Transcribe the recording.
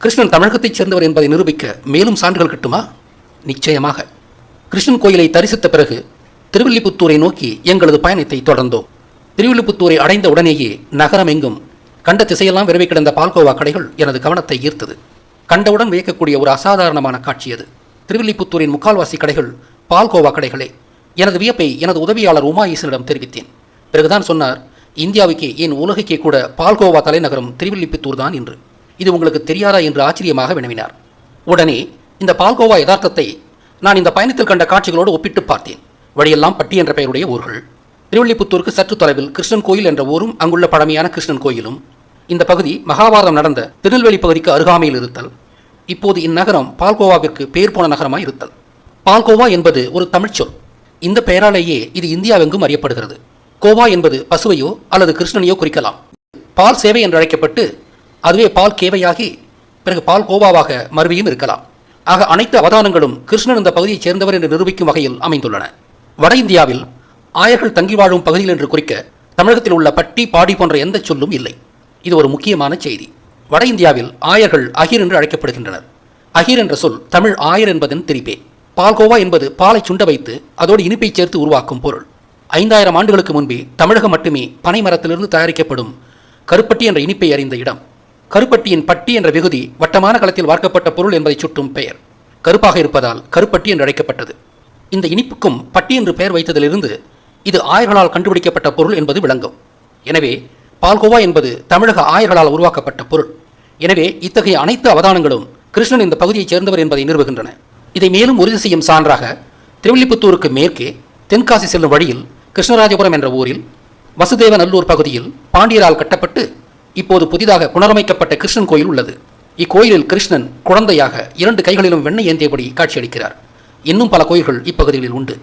கிருஷ்ணன் தமிழகத்தைச் சேர்ந்தவர் என்பதை நிரூபிக்க மேலும் சான்றுகள் கிட்டுமா? நிச்சயமாக. கிருஷ்ணன் கோயிலை தரிசித்த பிறகு திருவில்லிபுத்தூரை நோக்கி எங்களது பயணத்தை தொடர்ந்தோம். திருவில்லிபுத்தூரை அடைந்த உடனேயே நகரம் எங்கும் கண்ட திசையெல்லாம் விரவி கிடந்த பால்கோவா கடைகள் எனது கவனத்தை ஈர்த்தது. கண்டவுடன் வியக்கக்கூடிய ஒரு அசாதாரணமான காட்சி அது. திருவில்லிபுத்தூரின் முக்கால்வாசி கடைகள் பால்கோவா கடைகளே. எனது வியப்பை எனது உதவியாளர் உமா ஈசனிடம் தெரிவித்தேன். பிறகுதான் சொன்னார், இந்தியாவுக்கே ஏன் உலகுக்கே கூட பால்கோவா தலைநகரம் திருவில்லிபுத்தூர் தான் என்று. இது உங்களுக்கு தெரியாதா என்று ஆச்சரியமாக வினவினார். உடனே இந்த பால்கோவா யதார்த்தத்தை நான் இந்த பயணத்தில் கண்ட காட்சிகளோடு ஒப்பிட்டு பார்த்தேன். வழியெல்லாம் பட்டி என்ற பெயருடைய ஊர்கள். திருவில்லிபுத்தூருக்கு சற்று தொலைவில் கிருஷ்ணன் கோயில் என்ற ஊரும் அங்குள்ள பழமையான கிருஷ்ணன் கோயிலும். இந்த பகுதி மகாபாரதம் நடந்த திருநெல்வேலி பகுதிக்கு அருகாமையில் இருத்தல். இப்போது இந்நகரம் பால்கோவாவிற்கு பெயர் போன நகரமாய் இருத்தல். பால்கோவா என்பது ஒரு தமிழ் சொல். இந்த பெயராலேயே இது இந்தியாவெங்கும் அறியப்படுகிறது. கோவா என்பது பசுவையோ அல்லது கிருஷ்ணனையோ குறிக்கலாம். பால் சேவை என்று அழைக்கப்பட்டு அதுவே பால் கேவையாகி பிறகு பால் கோவாவாக மறுவியும் இருக்கலாம். ஆக அனைத்து அவதானங்களும் கிருஷ்ணன் இந்த பகுதியைச் சேர்ந்தவர் என்று நிரூபிக்கும் வகையில் அமைந்துள்ளன. வட இந்தியாவில் ஆயர்கள் தங்கி வாழும் பகுதியில் என்று குறிக்க தமிழகத்தில் உள்ள பட்டி பாடி போன்ற எந்த சொல்லும் இல்லை. இது ஒரு முக்கியமான செய்தி. வட இந்தியாவில் ஆயர்கள் அகிர் என்று அழைக்கப்படுகின்றனர். அகிர் என்ற சொல் தமிழ் ஆயர் என்பதன் திரிப்பே. பால்கோவா என்பது பாலை சுண்ட வைத்து அதோடு இனிப்பை சேர்த்து உருவாக்கும் பொருள். 5000 ஆண்டுகளுக்கு முன்பே தமிழகம் மட்டுமே பனை மரத்திலிருந்து தயாரிக்கப்படும் கருப்பட்டி என்ற இனிப்பை அறிந்த இடம். கருப்பட்டியின் பட்டி என்ற விகுதி வட்டமான களத்தில் வார்க்கப்பட்ட பொருள் என்பதை சுட்டும் பெயர். கருப்பாக இருப்பதால் கருப்பட்டி என்று அழைக்கப்பட்டது. இந்த இனிப்புக்கும் பட்டி என்று பெயர் வைத்ததிலிருந்து இது ஆயர்களால் கண்டுபிடிக்கப்பட்ட பொருள் என்பது விளங்கும். எனவே பால்கோவா என்பது தமிழக ஆயர்களால் உருவாக்கப்பட்ட பொருள். எனவே இத்தகைய அனைத்து அவதானங்களும் கிருஷ்ணன் இந்த பகுதியைச் சேர்ந்தவர் என்பதை நிறுவுகின்றன. இதை மேலும் உறுதி செய்யும் சான்றாக திருவில்லிபுத்தூருக்கு மேற்கே தென்காசி செல்லும் வழியில் கிருஷ்ணராஜபுரம் என்ற ஊரில் வசுதேவ நல்லூர் பகுதியில் பாண்டியரால் கட்டப்பட்டு இப்போது புதிதாக புனரமைக்கப்பட்ட கிருஷ்ணன் கோயில் உள்ளது. இக்கோயிலில் கிருஷ்ணன் குழந்தையாக 2 கைகளிலும் வெண்ணெய் ஏந்தியபடி காட்சியளிக்கிறார். இன்னும் பல கோயில்கள் இப்பகுதிகளில் உண்டு.